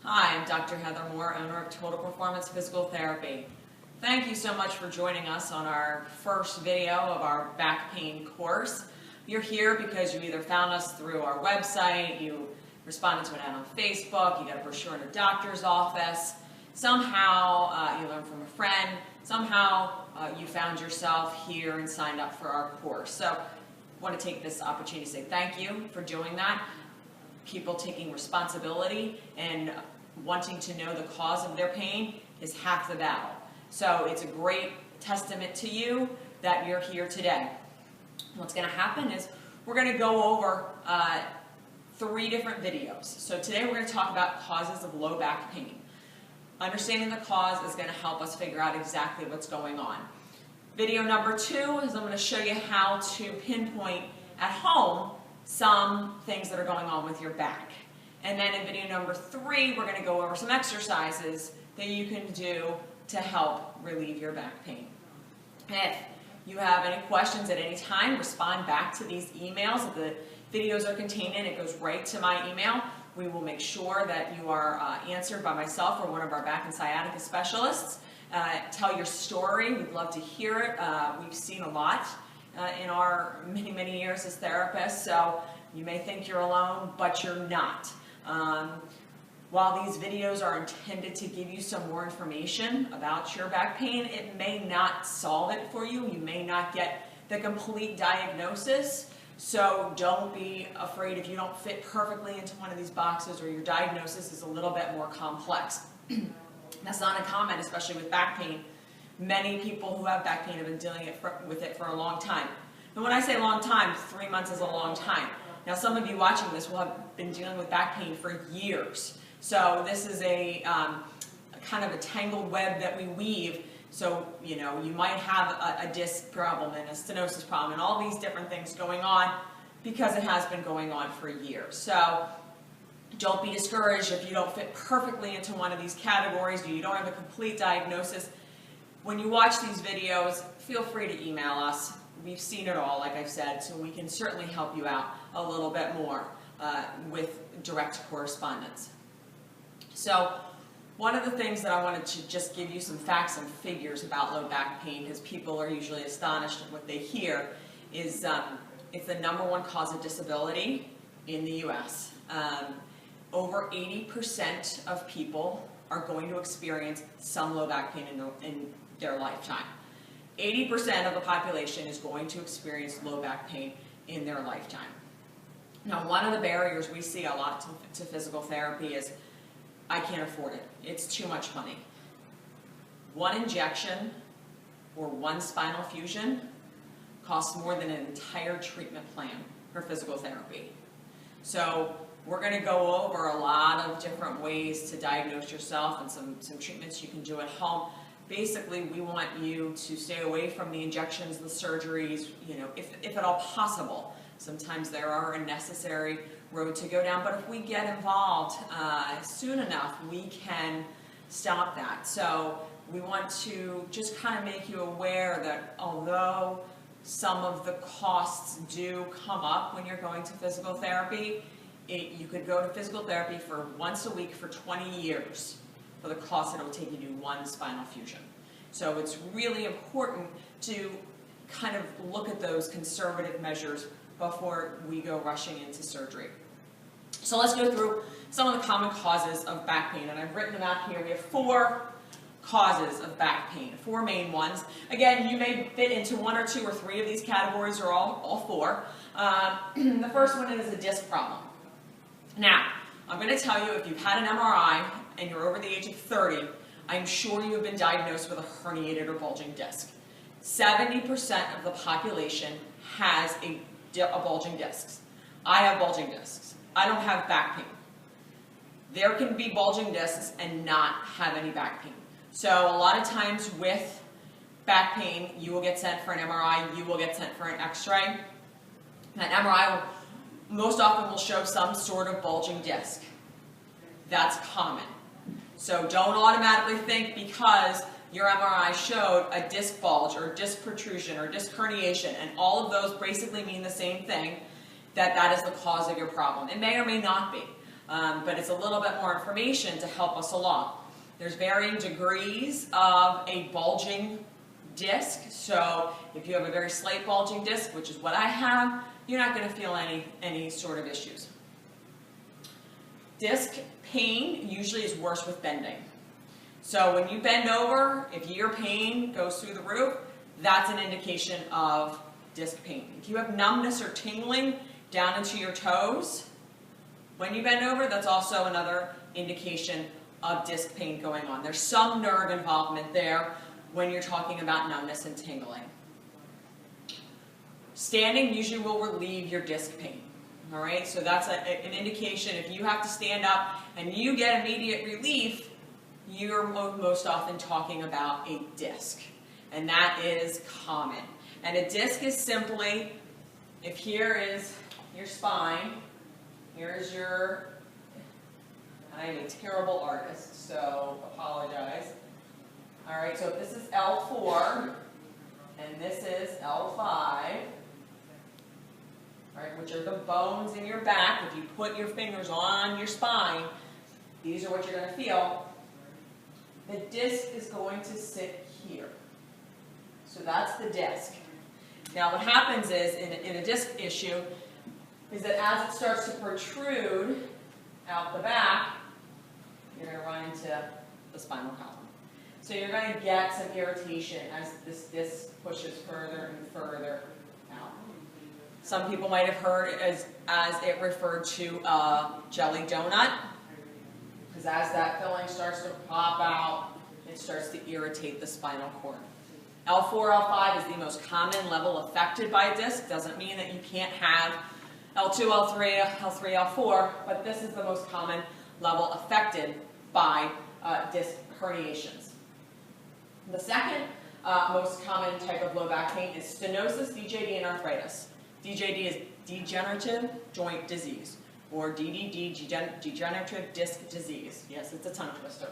Hi, I'm Dr. Heather Moore, owner of Total Performance Physical Therapy. Thank you so much for joining us on our first video of our back pain course. You're here because you either found us through our website, you responded to an ad on Facebook, you got a brochure in a doctor's office, somehow you learned from a friend, somehow you found yourself here and signed up for our course. So I want to take this opportunity to say thank you for doing that. People taking responsibility and wanting to know the cause of their pain is half the battle. So it's a great testament to you that you're here today. What's going to happen is we're going to go over 3 different videos. So today we're going to talk about causes of low back pain. Understanding the cause is going to help us figure out exactly what's going on. Video number 2 is I'm going to show you how to pinpoint at home some things that are going on with your back. And then in video number 3, we're going to go over some exercises that you can do to help relieve your back pain. If you have any questions at any time, respond back to these emails that the videos are contained in. It goes right to my email. We will make sure that you are answered by myself or one of our back and sciatica specialists. Tell your story. We'd love to hear it. We've seen a lot in our many years as therapists, so you may think you're alone, but you're not. While these videos are intended to give you some more information about your back pain, it may not solve it for you. You may not get the complete diagnosis, so don't be afraid if you don't fit perfectly into one of these boxes or your diagnosis is a little bit more complex. That's not uncommon, especially with back pain. Many people who have back pain have been dealing with it for a long time. And when I say long time, 3 months is a long time. Now, some of you watching this will have been dealing with back pain for years. So this is a kind of a tangled web that we weave. So, you know, you might have a disc problem and a stenosis problem and all these different things going on because it has been going on for years. So don't be discouraged if you don't fit perfectly into one of these categories or you don't have a complete diagnosis. When you watch these videos, feel free to email us. We've seen it all, like I've said, so we can certainly help you out a little bit more with direct correspondence. So one of the things that I wanted to just give you some facts and figures about low back pain, because people are usually astonished at what they hear, is it's the #1 cause of disability in the U.S. Over 80% of people are going to experience some low back pain in their lifetime. 80% of the population is going to experience low back pain in their lifetime. Now, one of the barriers we see a lot to physical therapy is, I can't afford it. It's too much money. One injection or one spinal fusion costs more than an entire treatment plan for physical therapy. So we're going to go over a lot of different ways to diagnose yourself and some treatments you can do at home. Basically, we want you to stay away from the injections, the surgeries, you know, if at all possible. Sometimes there are a necessary road to go down, but if we get involved soon enough, we can stop that. So we want to just kind of make you aware that although some of the costs do come up when you're going to physical therapy, you could go to physical therapy for once a week for 20 years. For the cost that it will take you to do one spinal fusion. So it's really important to kind of look at those conservative measures before we go rushing into surgery. So let's go through some of the common causes of back pain, and I've written them out here. We have 4 causes of back pain, 4 main ones. Again, you may fit into 1 or 2 or 3 of these categories or all 4. The first one is a disc problem. Now, I'm going to tell you, if you've had an MRI and you're over the age of 30, I'm sure you have been diagnosed with a herniated or bulging disc. 70% of the population has a bulging disc. I have bulging discs. I don't have back pain. There can be bulging discs and not have any back pain. So a lot of times with back pain, you will get sent for an MRI, you will get sent for an x-ray. That MRI most often will show some sort of bulging disc. That's common. So don't automatically think because your MRI showed a disc bulge or disc protrusion or disc herniation, and all of those basically mean the same thing, that is the cause of your problem. It may or may not be. but it's a little bit more information to help us along. There's varying degrees of a bulging disc, so if you have a very slight bulging disc, which is what I have, you're not going to feel any sort of issues. Disc pain usually is worse with bending. So when you bend over, if your pain goes through the roof, that's an indication of disc pain. If you have numbness or tingling down into your toes, when you bend over, that's also another indication of disc pain going on. There's some nerve involvement there when you're talking about numbness and tingling. Standing usually will relieve your disc pain. All right, so that's an indication. If you have to stand up and you get immediate relief, you're most often talking about a disc, and that is common. And a disc is simply, if here is your spine, here's your, I'm a terrible artist, so apologize. All right, so if this is L4, and this is L5, right, which are the bones in your back. If you put your fingers on your spine, these are what you're going to feel. The disc is going to sit here. So that's the disc. Now what happens is, in a disc issue, is that as it starts to protrude out the back, you're going to run into the spinal column. So you're going to get some irritation as this disc pushes further and further out. Some people might have heard it as it referred to a jelly donut, because as that filling starts to pop out, it starts to irritate the spinal cord. L4, L5 is the most common level affected by a disc. Doesn't mean that you can't have L2, L3, L3, L4, but this is the most common level affected by disc herniations. The second most common type of low back pain is stenosis, DJD, and arthritis. DJD is degenerative joint disease, or DDD, degenerative disc disease. Yes, it's a tongue twister.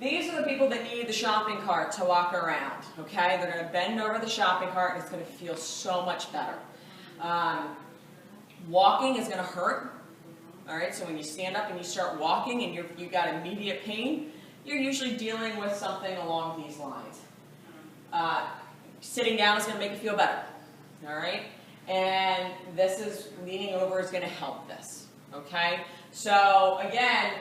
These are the people that need the shopping cart to walk around, okay? They're going to bend over the shopping cart and it's going to feel so much better. Walking is going to hurt, all right? So when you stand up and you start walking and you've got immediate pain, you're usually dealing with something along these lines. Sitting down is going to make you feel better, all right? And this is, leaning over is going to help this, okay? So again,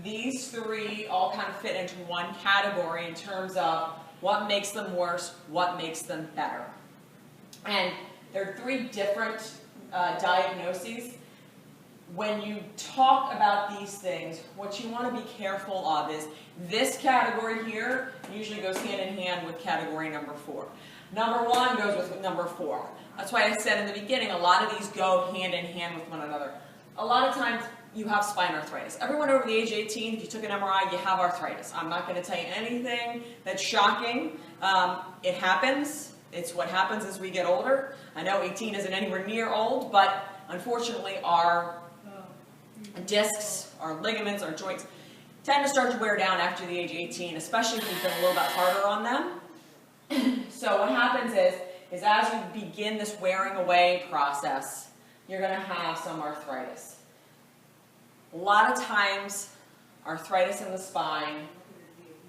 these three all kind of fit into one category in terms of what makes them worse, what makes them better. And there are three different diagnoses. When you talk about these things, what you want to be careful of is this category here usually goes hand in hand with category number 4. Number 1 goes with number 4. That's why I said in the beginning, a lot of these go hand in hand with one another. A lot of times you have spine arthritis. Everyone over the age of 18, if you took an MRI, you have arthritis. I'm not going to tell you anything that's shocking. It happens. It's what happens as we get older. I know 18 isn't anywhere near old, but unfortunately our discs, our ligaments, our joints tend to start to wear down after the age of 18, especially if we've been a little bit harder on them. So what happens is as you begin this wearing away process, you're going to have some arthritis. A lot of times, arthritis in the spine,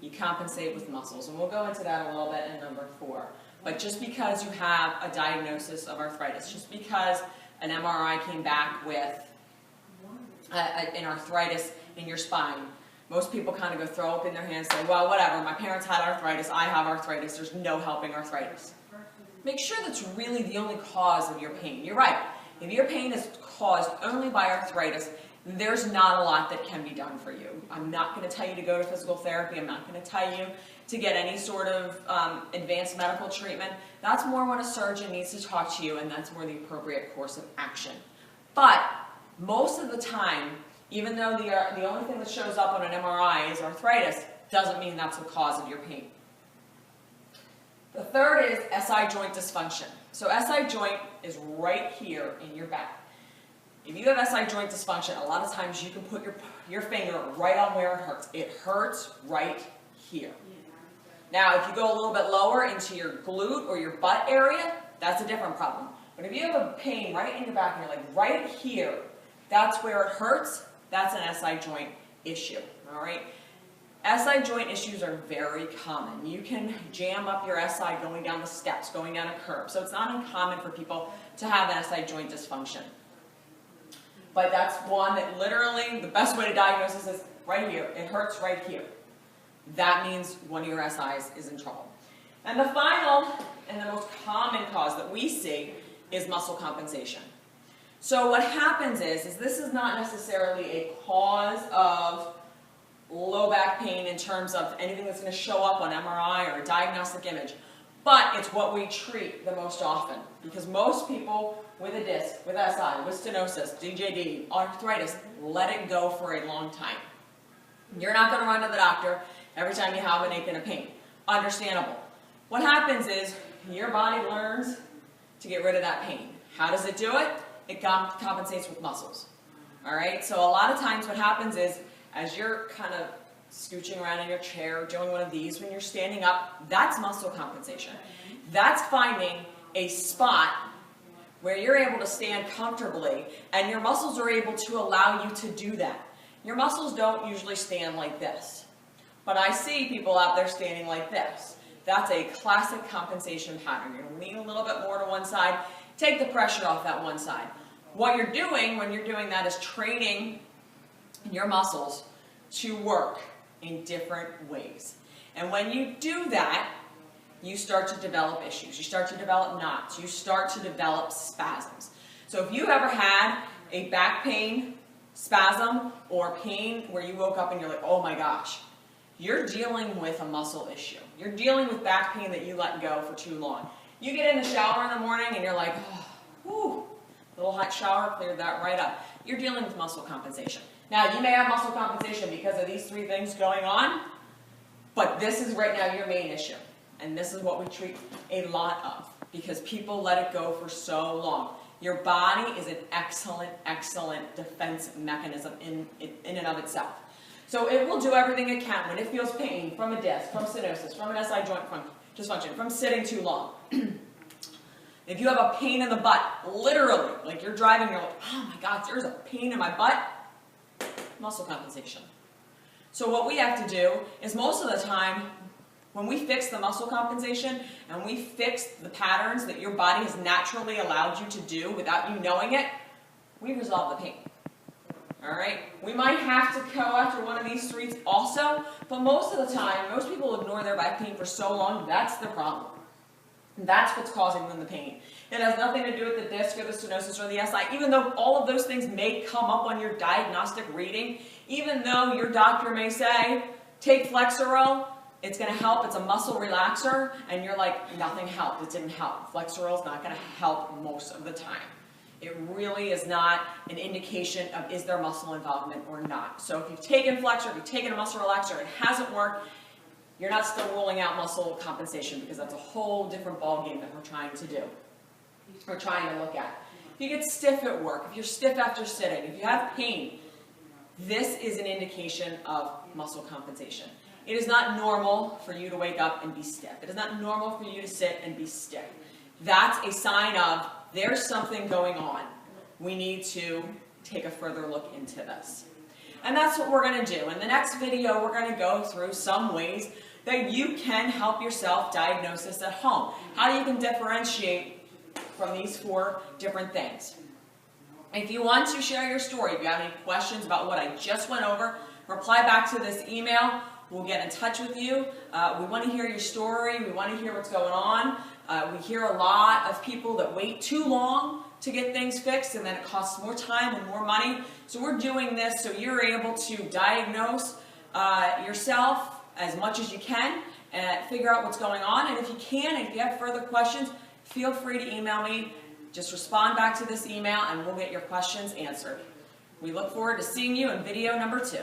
you compensate with muscles, and we'll go into that a little bit in number 4. But just because you have a diagnosis of arthritis, just because an MRI came back with an arthritis in your spine, most people kind of go throw up in their hands and say, well, whatever, my parents had arthritis, I have arthritis, there's no helping arthritis. Make sure that's really the only cause of your pain. You're right. If your pain is caused only by arthritis, there's not a lot that can be done for you. I'm not going to tell you to go to physical therapy. I'm not going to tell you to get any sort of advanced medical treatment. That's more when a surgeon needs to talk to you, and that's more the appropriate course of action. But most of the time, even though the only thing that shows up on an MRI is arthritis, doesn't mean that's the cause of your pain. The third is SI joint dysfunction. So SI joint is right here in your back. If you have SI joint dysfunction, a lot of times you can put your finger right on where it hurts. It hurts right here. Now, if you go a little bit lower into your glute or your butt area, that's a different problem. But if you have a pain right in your back and you're like right here, that's where it hurts, That's an SI joint issue, all right? SI joint issues are very common. You can jam up your SI going down the steps, going down a curb. So it's not uncommon for people to have an SI joint dysfunction. But that's one that literally, the best way to diagnose this is right here. It hurts right here. That means one of your SIs is in trouble. And the final and the most common cause that we see is muscle compensation. So what happens is this is not necessarily a cause of low back pain in terms of anything that's going to show up on MRI or a diagnostic image, but it's what we treat the most often, because most people with a disc, with SI, with stenosis, DJD, arthritis, let it go for a long time. You're not going to run to the doctor every time you have an ache and a pain. Understandable. What happens is your body learns to get rid of that pain. How does it do it? It compensates with muscles. All right? So a lot of times what happens is as you're kind of scooching around in your chair, doing one of these, when you're standing up, that's muscle compensation. That's finding a spot where you're able to stand comfortably and your muscles are able to allow you to do that. Your muscles don't usually stand like this, but I see people out there standing like this. That's a classic compensation pattern. You're going to lean a little bit more to one side, take the pressure off that one side. What you're doing when you're doing that is training your muscles to work in different ways. And when you do that, you start to develop issues. You start to develop knots. You start to develop spasms. So if you ever had a back pain spasm or pain where you woke up and you're like, oh my gosh, you're dealing with a muscle issue. You're dealing with back pain that you let go for too long. You get in the shower in the morning and you're like, oh, whew, a little hot shower cleared that right up. You're dealing with muscle compensation. Now, you may have muscle compensation because of these three things going on, but this is right now your main issue. And this is what we treat a lot of because people let it go for so long. Your body is an excellent, excellent defense mechanism in and of itself. So it will do everything it can when it feels pain from a disc, from stenosis, from an SI joint dysfunction, from sitting too long. If you have a pain in the butt, literally, like you're driving, you're like, oh my God, there's a pain in my butt. Muscle compensation. So what we have to do is most of the time, when we fix the muscle compensation and we fix the patterns that your body has naturally allowed you to do without you knowing it, we resolve the pain. All right? We might have to go after one of these streets also, but most of the time, most people ignore their back pain for so long, that's the problem. That's what's causing them the pain. It has nothing to do with the disc or the stenosis or the SI, even though all of those things may come up on your diagnostic reading, even though your doctor may say, take Flexeril, it's going to help, it's a muscle relaxer, and you're like, nothing helped, it didn't help. Flexeril is not going to help most of the time. It really is not an indication of is there muscle involvement or not. So if you've taken Flexeril, if you've taken a muscle relaxer, it hasn't worked, you're not still ruling out muscle compensation because that's a whole different ballgame that we're trying to do. We're trying to look at. If you get stiff at work, if you're stiff after sitting, if you have pain, this is an indication of muscle compensation. It is not normal for you to wake up and be stiff. It is not normal for you to sit and be stiff. That's a sign of there's something going on. We need to take a further look into this. And that's what we're going to do. In the next video, we're going to go through some ways that you can help yourself diagnose this at home. How you can differentiate from these 4 different things. If you want to share your story, if you have any questions about what I just went over, reply back to this email. We'll get in touch with you. We want to hear your story. We want to hear what's going on. We hear a lot of people that wait too long to get things fixed, and then it costs more time and more money. So we're doing this so you're able to diagnose yourself as much as you can and figure out what's going on. And if you can, and if you have further questions, feel free to email me. Just respond back to this email and we'll get your questions answered. We look forward to seeing you in video number 2.